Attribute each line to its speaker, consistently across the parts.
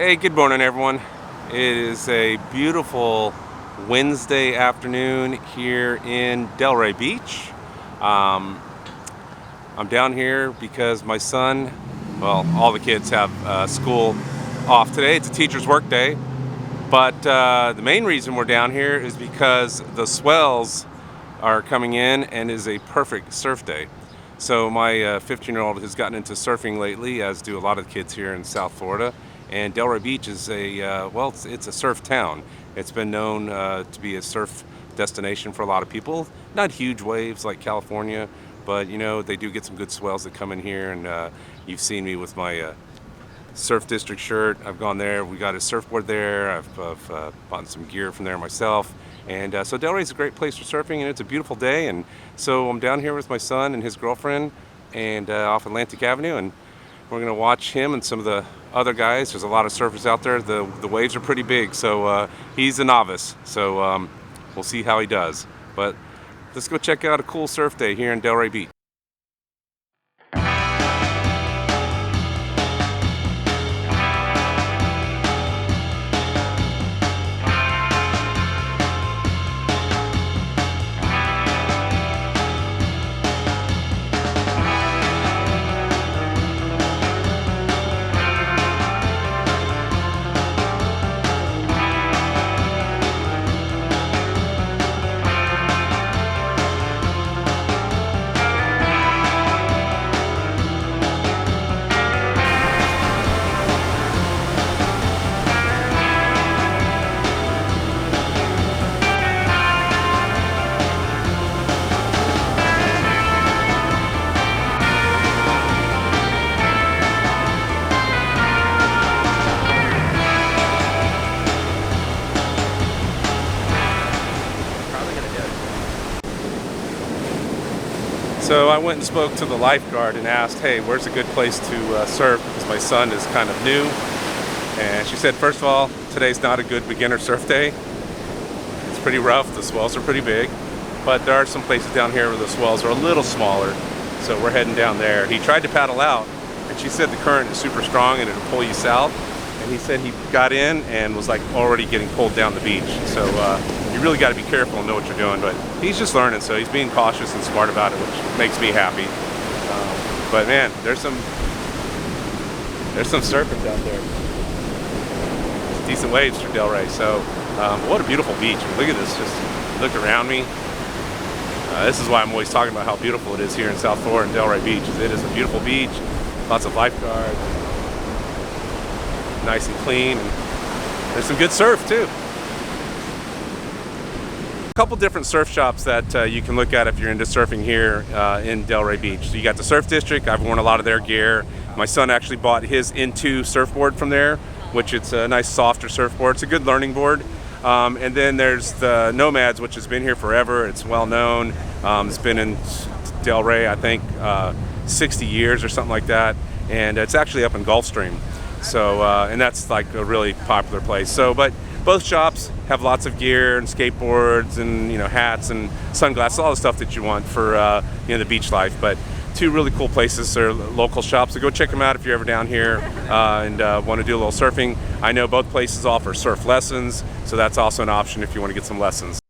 Speaker 1: Hey, good morning, everyone. It is a beautiful Wednesday afternoon here in Delray Beach. I'm down here because my son, well, all the kids have school off today. It's a teacher's work day. But the main reason we're down here is because the swells are coming in and is a perfect surf day. So my 15-year-old has gotten into surfing lately, as do a lot of kids here in South Florida. And Delray Beach is it's a surf town. It's been known to be a surf destination for a lot of people. Not huge waves like California, but they do get some good swells that come in here. And you've seen me with my surf district shirt. I've gone there. We got a surfboard there. I've bought some gear from there myself. And so Delray is a great place for surfing, and it's a beautiful day. And so I'm down here with my son and his girlfriend, and off Atlantic Avenue, and we're gonna watch him and some of the other guys. There's a lot of surfers out there. The waves are pretty big, so he's a novice. So we'll see how he does. But let's go check out a cool surf day here in Delray Beach. So I went and spoke to the lifeguard and asked, hey, where's a good place to surf? Because my son is kind of new. And she said, first of all, today's not a good beginner surf day. It's pretty rough. The swells are pretty big. But there are some places down here where the swells are a little smaller. So we're heading down there. He tried to paddle out, and she said the current is super strong and it'll pull you south. And he said he got in and was like already getting pulled down the beach. So you really got to be careful and know what you're doing. But he's just learning, so he's being cautious and smart about it, which makes me happy. But man, there's some surfing down there. It's decent waves for Delray. So what a beautiful beach. Look at this. Just look around me. This is why I'm always talking about how beautiful it is here in South Florida and Delray Beach. It is a beautiful beach. Lots of lifeguards. Nice and clean, and there's some good surf too. A couple different surf shops that you can look at if you're into surfing here in Delray Beach. So you got the Surf District. I've worn a lot of their gear. My son actually bought his Into surfboard from there, which it's a nice softer surfboard. It's a good learning board. And then there's the Nomads, which has been here forever. It's well known. It's been in Delray, I think, 60 years or something like that. And it's actually up in Gulfstream. So, and that's like a really popular place. So, but both shops have lots of gear and skateboards and, hats and sunglasses, all the stuff that you want for, the beach life. But two really cool places. They're local shops. So go check them out if you're ever down here and want to do a little surfing. I know both places offer surf lessons. So that's also an option if you want to get some lessons.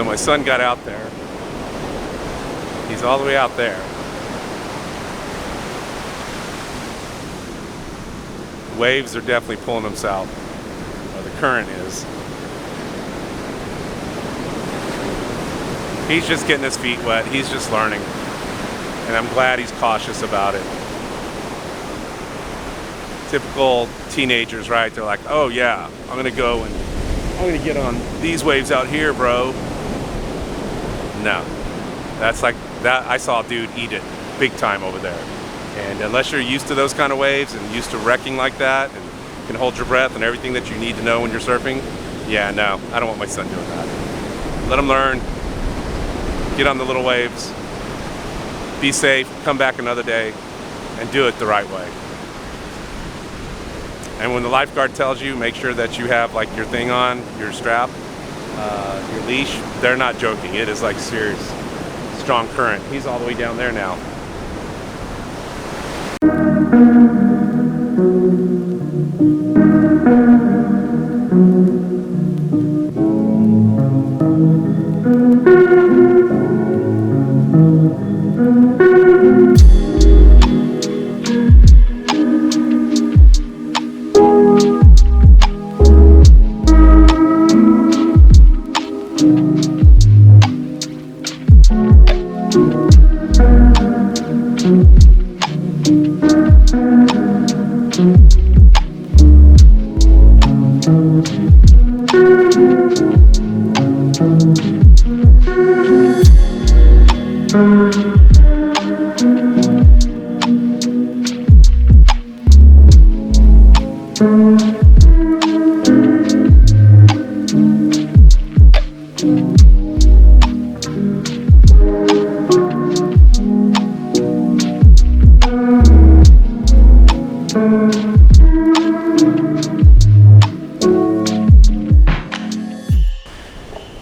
Speaker 1: So my son got out there. He's all the way out there. The waves are definitely pulling them south. Or the current is. He's just getting his feet wet. He's just learning. And I'm glad he's cautious about it. Typical teenagers, right? They're like, oh yeah, I'm gonna go and I'm gonna get on these waves out here, bro. No, that's like that. I saw a dude eat it big time over there. And unless you're used to those kind of waves and used to wrecking like that and can hold your breath and everything that you need to know when you're surfing, yeah, no, I don't want my son doing that. Let him learn, get on the little waves, be safe, come back another day, and do it the right way. And when the lifeguard tells you, make sure that you have like your thing on, your strap, your leash. They're not joking. It is like serious, strong current. He's all the way down there now.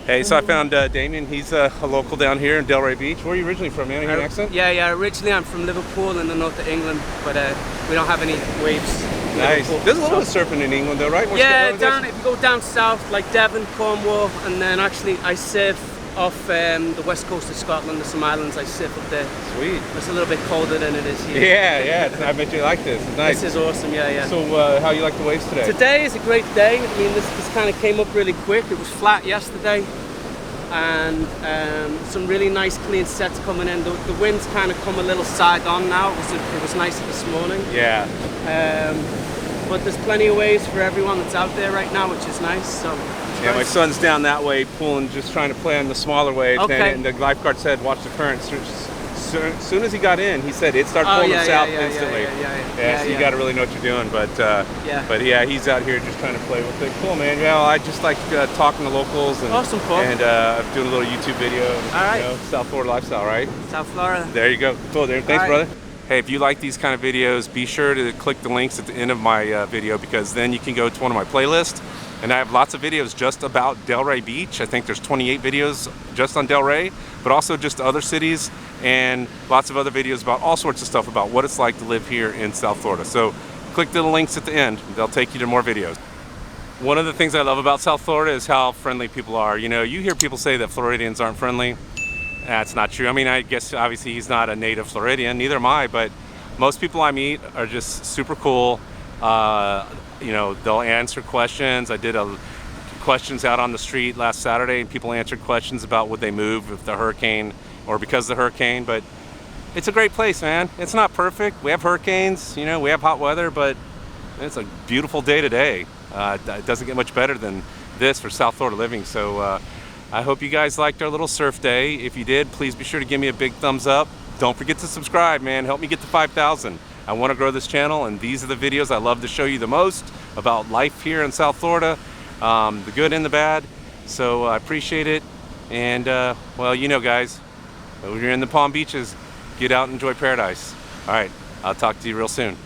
Speaker 1: Hey, so I found Damien. He's a local down here in Delray Beach. Where are you originally from, man? You got an accent?
Speaker 2: Yeah. Originally I'm from Liverpool in the north of England, but we don't have any waves.
Speaker 1: Nice. There's a little bit of surfing in England, though, right?
Speaker 2: Yeah, if you go down south, like Devon, Cornwall, and then actually I surf off the west coast of Scotland. There's some islands I surf up there.
Speaker 1: Sweet.
Speaker 2: It's a little bit colder than it is here.
Speaker 1: Yeah. I bet you like this. It's nice.
Speaker 2: This is awesome. Yeah.
Speaker 1: So, how you like the waves today?
Speaker 2: Today is a great day. I mean, this kind of came up really quick. It was flat yesterday. And some really nice clean sets coming in. The wind's kind of come a little side on now. It was nicer this morning.
Speaker 1: Yeah.
Speaker 2: But there's plenty of waves for everyone that's out there right now, which is nice. So
Speaker 1: yeah, my son's down that way pulling, just trying to play on the smaller waves.
Speaker 2: Okay.
Speaker 1: And the lifeguard said, watch the current. As soon as he got in, he said it started pulling him south instantly. So you got to really know what you're doing. But yeah, he's out here just trying to play with it. Cool, man. Yeah, I just like talking to locals and
Speaker 2: awesome, Paul.
Speaker 1: And doing a little YouTube video.
Speaker 2: All right.
Speaker 1: You know, South Florida lifestyle, right?
Speaker 2: South Florida.
Speaker 1: There you go. Cool, dude. Thanks,
Speaker 2: right,
Speaker 1: brother. Hey, if you like these kind of videos, be sure to click the links at the end of my video, because then you can go to one of my playlists. And I have lots of videos just about Delray Beach. I think there's 28 videos just on Delray, but also just other cities, and lots of other videos about all sorts of stuff about what it's like to live here in South Florida. So click the links at the end. They'll take you to more videos. One of the things I love about South Florida is how friendly people are. You know, you hear people say that Floridians aren't friendly. That's not true. I mean, I guess obviously he's not a native Floridian, neither am I, but most people I meet are just super cool. You know, they'll answer questions. I did questions out on the street last Saturday, and people answered questions about would they move if the hurricane or because of the hurricane. But it's a great place, man. It's not perfect. We have hurricanes, you know, we have hot weather, but it's a beautiful day today. It doesn't get much better than this for South Florida living. So I hope you guys liked our little surf day. If you did, please be sure to give me a big thumbs up. Don't forget to subscribe, man. Help me get to 5,000. I want to grow this channel, and these are the videos I love to show you the most about life here in South Florida, the good and the bad. So I appreciate it. And well, you know, guys, when you're in the Palm Beaches, get out and enjoy paradise. All right, I'll talk to you real soon.